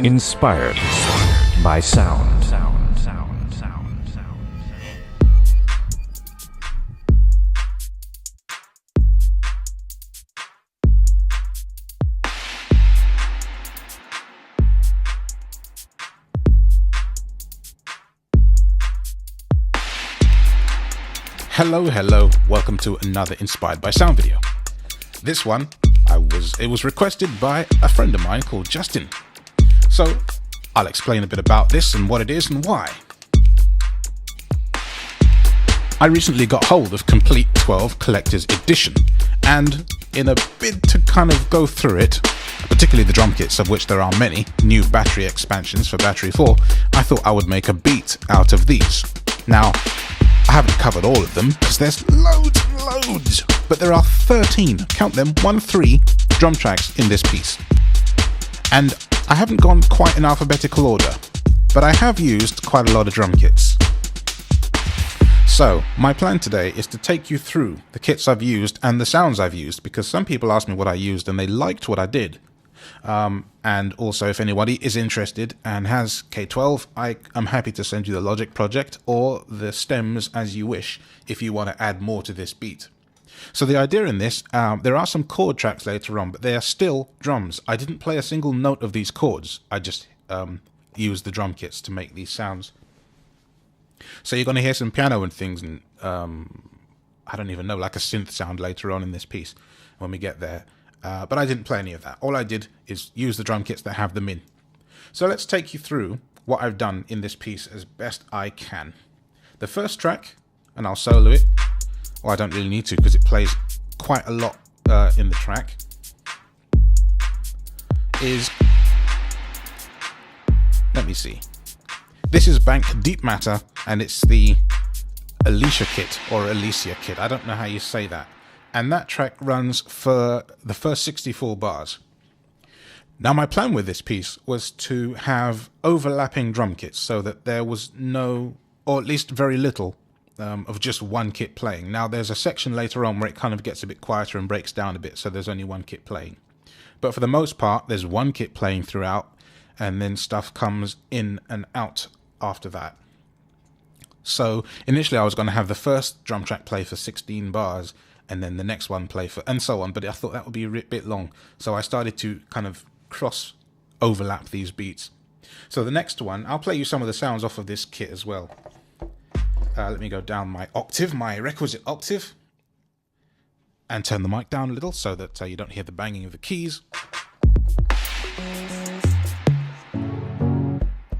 Inspired by sound. Hello, welcome to another Inspired by Sound video. This one, it was requested by a friend of mine called Justin. So, I'll explain a bit about this and what it is and why. I recently got hold of Komplete 12 Collector's Edition, and in a bid to kind of go through it, particularly the drum kits, of which there are many, new battery expansions for Battery 4, I thought I would make a beat out of these. Now, I haven't covered all of them, because there's loads, but there are 13, count them, 13 drum tracks in this piece. And I haven't gone quite in alphabetical order, but I have used quite a lot of drum kits. So, my plan today is to take you through the kits I've used and the sounds I've used, because some people asked me what I used and they liked what I did. And also, if anybody is interested and has K12, I'm happy to send you the Logic project or the stems as you wish if you want to add more to this beat. So the idea in this, there are some chord tracks later on, but they are still drums. I didn't play a single note of these chords. I just used the drum kits to make these sounds. So you're going to hear some piano and things, and I don't even know, like a synth sound later on in this piece when we get there. But I didn't play any of that. All I did is use the drum kits that have them in. So let's take you through what I've done in this piece as best I can. The first track, and I'll solo it. Well, I don't really need to because it plays quite a lot in the track, is, let me see. This is Bank Deep Matter, and it's the Alicia kit, or Alicia kit. I don't know how you say that. And that track runs for the first 64 bars. Now, my plan with this piece was to have overlapping drum kits so that there was no, or at least very little, of just one kit playing. Now, there's a section later on where it kind of gets a bit quieter and breaks down a bit, so there's only one kit playing. But for the most part, there's one kit playing throughout, and then stuff comes in and out after that. So, initially I was going to have the first drum track play for 16 bars, and then the next one play for, and so on, but I thought that would be a bit long. So I started to kind of overlap these beats. So the next one, I'll play you some of the sounds off of this kit as well. Let me go down my octave, my requisite octave, and turn the mic down a little so that you don't hear the banging of the keys.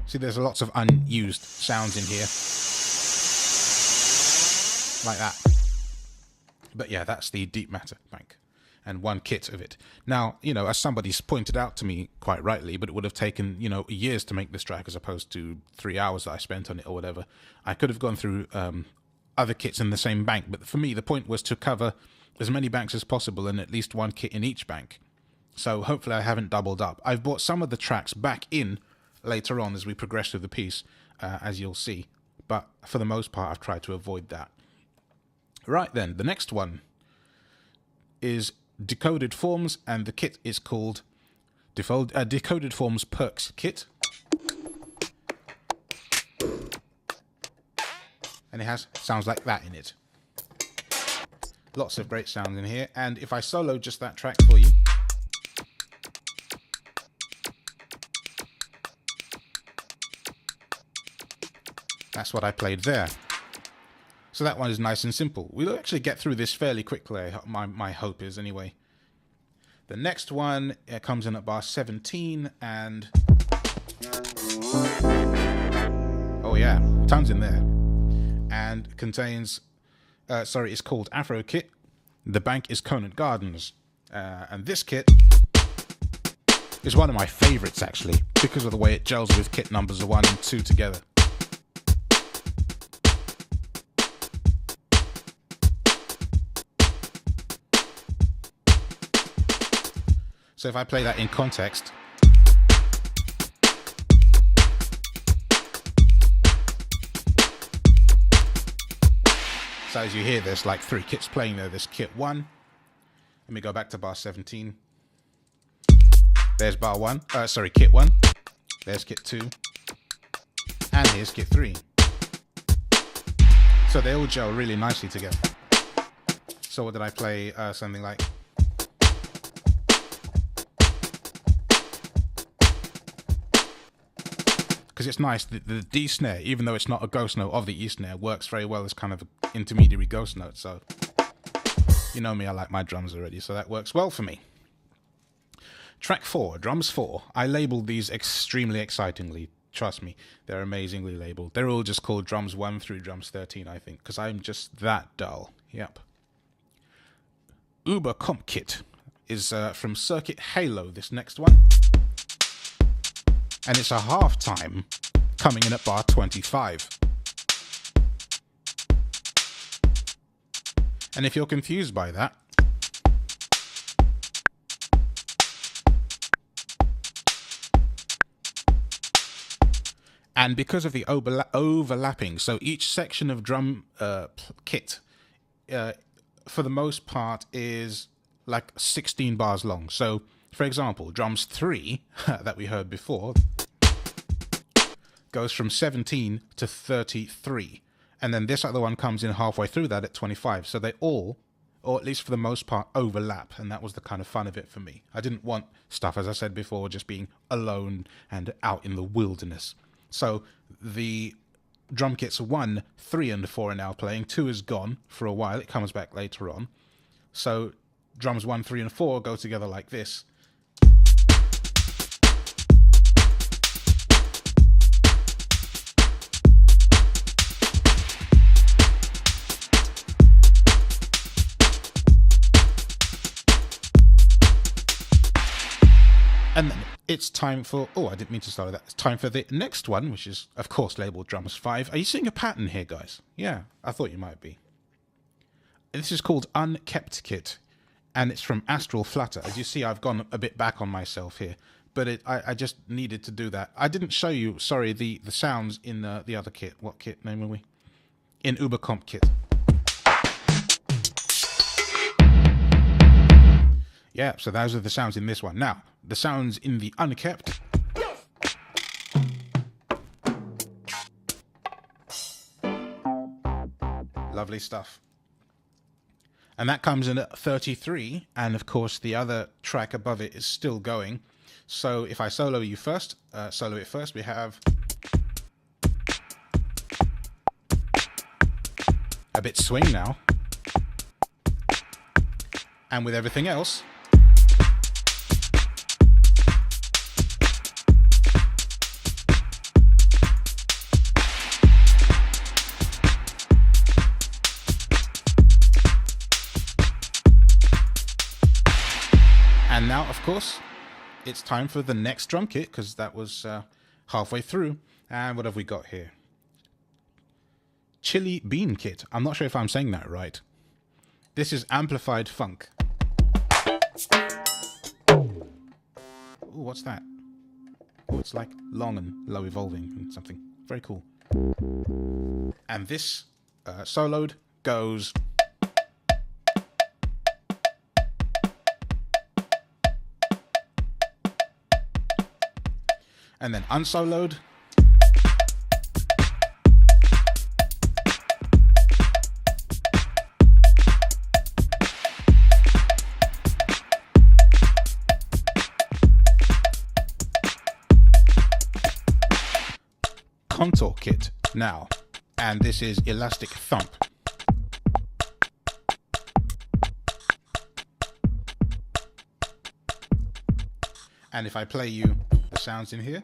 See, there's lots of unused sounds in here, like that. But yeah, that's the Deep Matter bank, and one kit of it. Now, as somebody's pointed out to me quite rightly, but it would have taken, years to make this track as opposed to 3 hours that I spent on it or whatever. I could have gone through other kits in the same bank, but for me, the point was to cover as many banks as possible and at least one kit in each bank. So hopefully I haven't doubled up. I've brought some of the tracks back in later on as we progress through the piece, as you'll see. But for the most part, I've tried to avoid that. Right then, the next one is Decoded Forms, and the kit is called Decoded Forms Perks Kit. And it has sounds like that in it. Lots of great sounds in here, and if I solo just that track for you, that's what I played there. So that one is nice and simple. We'll actually get through this fairly quickly, my hope is anyway. The next one comes in at bar 17, and oh yeah, tons in there. And contains, it's called Afro Kit. The bank is Conant Gardens. And this kit is one of my favorites actually, because of the way it gels with kit numbers 1 and 2 together. So if I play that in context, so as you hear, there's like 3 kits playing there. There's kit 1. Let me go back to bar 17. There's bar 1. Kit 1. There's kit 2. And here's kit 3. So they all gel really nicely together. So what did I play? Something like... Because it's nice, the D snare, even though it's not a ghost note of the E snare, works very well as kind of an intermediary ghost note. So, you know me, I like my drums already, so that works well for me. Track 4, drums 4. I labeled these extremely excitingly. Trust me, they're amazingly labeled. They're all just called drums 1 through drums 13, I think, because I'm just that dull. Yep. Komplete is from Circuit Halo, this next one. And it's a half time coming in at bar 25. And if you're confused by that, and because of the overlapping, so each section of drum kit, for the most part, is like 16 bars long. So, for example, drums 3, that we heard before, goes from 17 to 33. And then this other one comes in halfway through that at 25. So they all, or at least for the most part, overlap. And that was the kind of fun of it for me. I didn't want stuff, as I said before, just being alone and out in the wilderness. So the drum kits 1, 3, and 4 are now playing. 2 is gone for a while. It comes back later on. So drums 1, 3, and 4 go together like this. And then it's time for... Oh, I didn't mean to start with that. It's time for the next one, which is, of course, labeled drums 5. Are you seeing a pattern here, guys? Yeah, I thought you might be. This is called Unkept Kit, and it's from Astral Flutter. As you see, I've gone a bit back on myself here, but I just needed to do that. I didn't show you, sorry, the sounds in the other kit. What kit name are we? In Komplete. Yeah, so those are the sounds in this one. Now, the sounds in the Unkept. Lovely stuff. And that comes in at 33, and of course the other track above it is still going. So if I solo it first, we have a bit swing now. And with everything else, and now, of course, it's time for the next drum kit, because that was halfway through. And what have we got here? Chili Bean Kit. I'm not sure if I'm saying that right. This is amplified funk. Ooh, what's that? Oh, it's like long and low evolving and something. Very cool. And this soloed goes... And then unsoloed. Contour kit now, and this is Elastic Thump. And if I play you the sounds in here,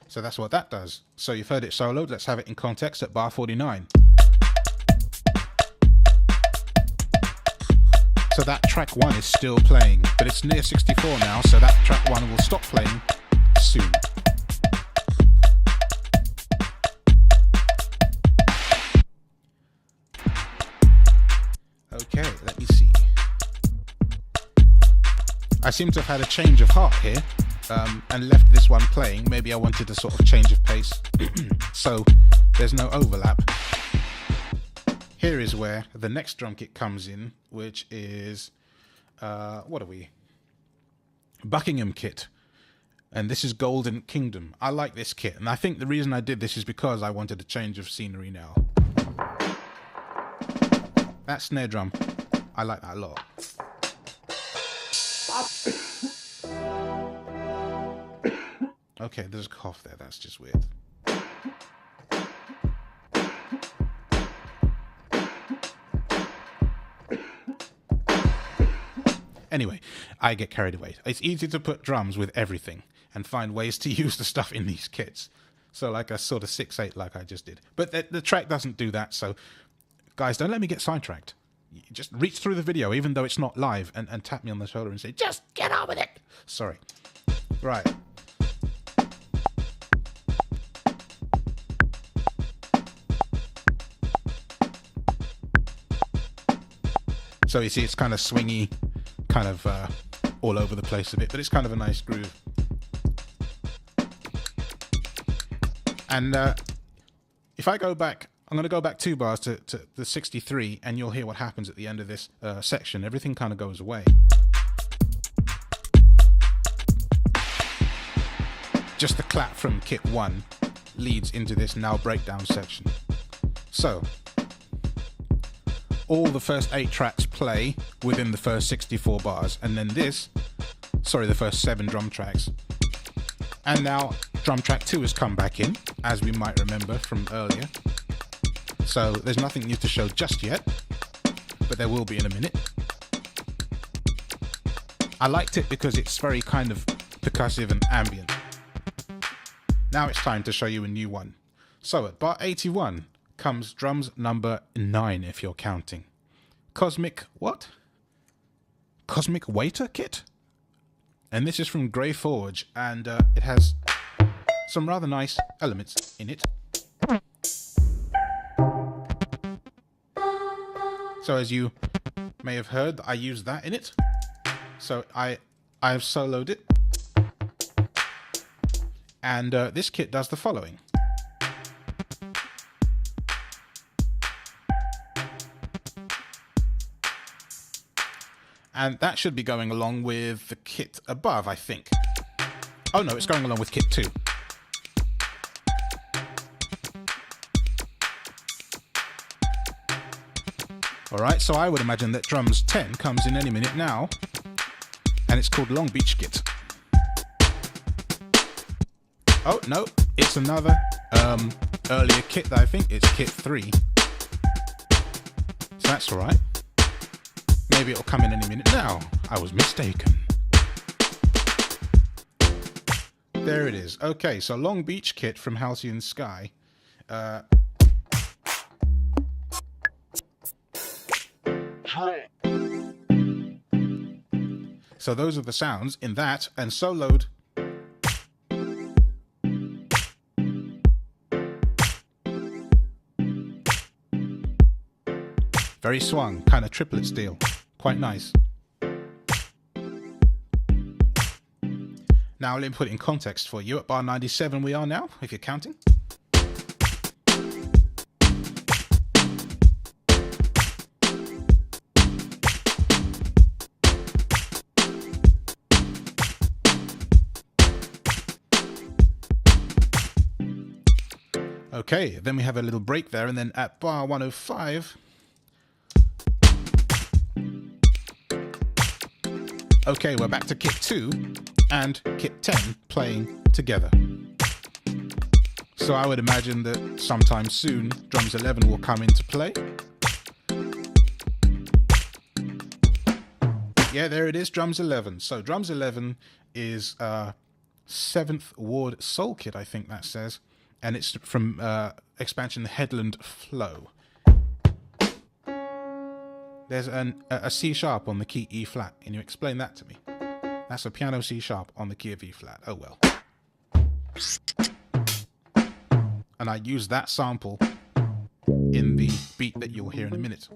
so that's what that does. So you've heard it soloed, let's have it in context at bar 49. So that track 1 is still playing, but it's near 64 now, so that track 1 will stop playing soon. Okay, let me see. I seem to have had a change of heart here, and left this one playing. Maybe I wanted a sort of change of pace, so there's no overlap. Here is where the next drum kit comes in, which is what are we? Buckingham kit. And this is Golden Kingdom. I like this kit. And I think the reason I did this is because I wanted a change of scenery now. That snare drum, I like that a lot. Okay, there's a cough there. That's just weird. Anyway, I get carried away. It's easy to put drums with everything and find ways to use the stuff in these kits. So like a sort of 6/8 like I just did. But the track doesn't do that, so guys, don't let me get sidetracked. Just reach through the video, even though it's not live, and tap me on the shoulder and say, just get on with it. Sorry. Right. So you see it's kind of swingy, kind of all over the place a bit, but it's kind of a nice groove. And if I go back, I'm going to go back 2 bars to the 63, and you'll hear what happens at the end of this section. Everything kind of goes away. Just the clap from kit 1 leads into this now breakdown section. So all the first 8 tracks play within the first 64 bars, and then the first 7 drum tracks. And now drum track 2 has come back in, as we might remember from earlier. So there's nothing new to show just yet, but there will be in a minute. I liked it because it's very kind of percussive and ambient. Now it's time to show you a new one. So at bar 81 comes drums number 9, if you're counting. Cosmic what? Cosmic Waiter kit? And this is from Grey Forge, and it has some rather nice elements in it. So as you may have heard, I used that in it. So I have soloed it. And this kit does the following. And that should be going along with the kit above, I think. Oh no, it's going along with kit 2. Alright, so I would imagine that drums 10 comes in any minute now. And it's called Long Beach Kit. Oh no, it's another earlier kit that I think it's kit 3. So that's alright. Maybe it'll come in any minute now. I was mistaken. There it is. Okay, so Long Beach Kit from Halcyon Sky. So those are the sounds in that, and soloed. Very swung, kind of triplet steel. Quite nice. Now let me put it in context for you. At bar 97 we are now, if you're counting. Okay, then we have a little break there, and then at bar 105... Okay, we're back to kit 2 and kit 10 playing together. So I would imagine that sometime soon drums 11 will come into play. Yeah, there it is, drums 11. So drums 11 is 7th Ward Soul Kit, I think that says. And it's from expansion Headland Flow. There's a C sharp on the key E flat. Can you explain that to me? That's a piano C sharp on the key of E flat. Oh well. And I use that sample in the beat that you'll hear in a minute.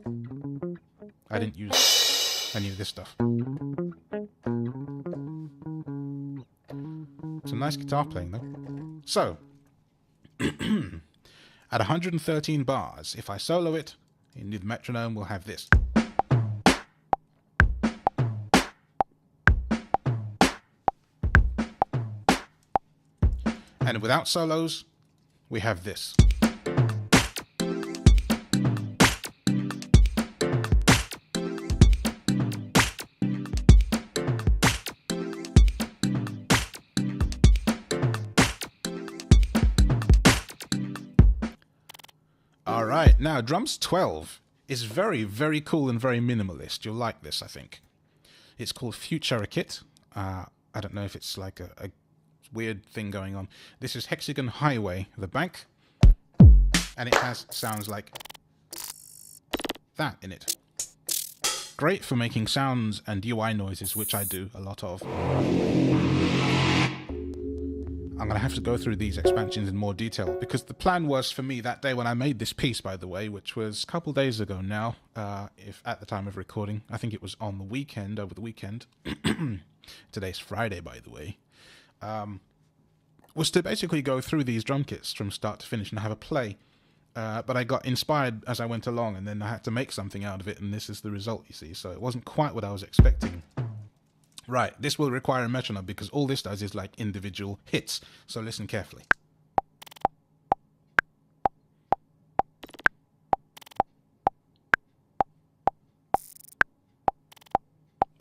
I didn't use any of this stuff. Some nice guitar playing though. So, at 113 bars, if I solo it in the metronome, we'll have this. And without solos, we have this. All right, now drums 12 is very, very cool and very minimalist. You'll like this, I think. It's called Future Kit. I don't know if it's like a weird thing going on. This is Hexagon Highway, the bank, and it has sounds like that in it. Great for making sounds and UI noises, which I do a lot of. I'm going to have to go through these expansions in more detail, because the plan was for me that day when I made this piece, by the way, which was a couple days ago now, if at the time of recording. I think it was on the weekend, over the weekend. Today's Friday, by the way. Was to basically go through these drum kits from start to finish and have a play. But I got inspired as I went along, and then I had to make something out of it, and this is the result, you see. So it wasn't quite what I was expecting. Right, this will require a metronome, because all this does is like individual hits. So listen carefully.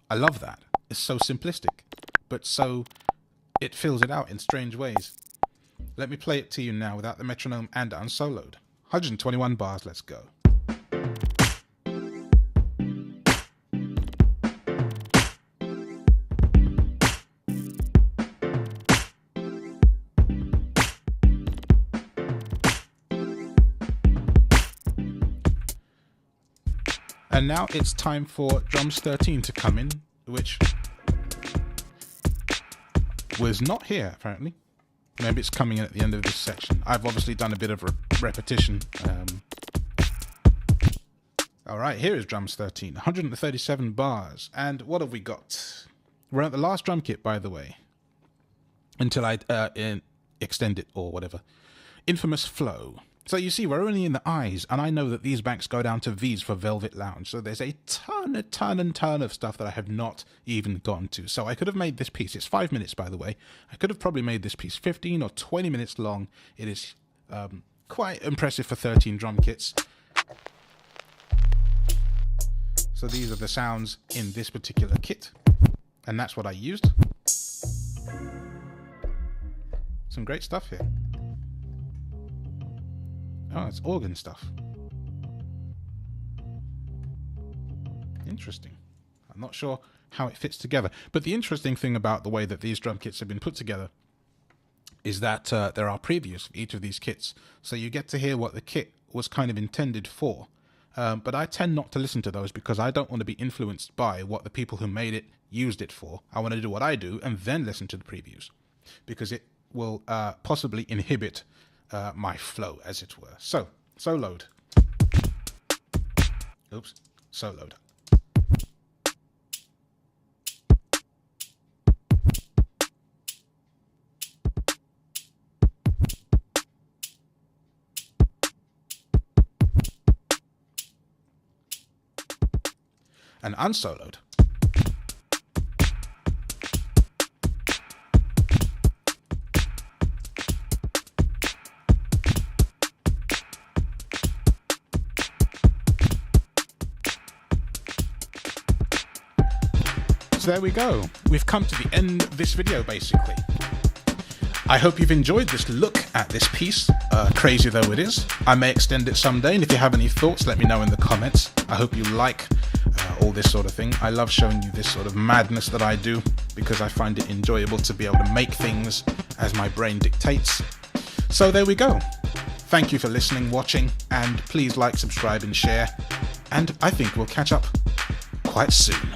I love that. It's so simplistic, but so it fills it out in strange ways. Let me play it to you now without the metronome and unsoloed. 121 bars, let's go. And now it's time for drums 13 to come in, which was not here, apparently. Maybe it's coming in at the end of this section. I've obviously done a bit of repetition. All right, here is drums 13, 137 bars. And what have we got? We're at the last drum kit, by the way, until I extend it or whatever. Infamous Flow. So you see, we're only in the I's, and I know that these banks go down to V's for Velvet Lounge. So there's a ton of stuff that I have not even gotten to. So I could have made this piece. It's 5 minutes, by the way. I could have probably made this piece 15 or 20 minutes long. It is quite impressive for 13 drum kits. So these are the sounds in this particular kit, and that's what I used. Some great stuff here. Oh, it's organ stuff. Interesting. I'm not sure how it fits together. But the interesting thing about the way that these drum kits have been put together is that there are previews for each of these kits. So you get to hear what the kit was kind of intended for. But I tend not to listen to those, because I don't want to be influenced by what the people who made it used it for. I want to do what I do and then listen to the previews, because it will possibly inhibit my flow, as it were. So, soloed. Oops, soloed. And unsoloed. So there we go. We've come to the end of this video, basically. I hope you've enjoyed this look at this piece, crazy though it is. I may extend it someday, and if you have any thoughts, let me know in the comments. I hope you like all this sort of thing. I love showing you this sort of madness that I do, because I find it enjoyable to be able to make things as my brain dictates. So there we go. Thank you for listening, watching, and please like, subscribe, and share. And I think we'll catch up quite soon.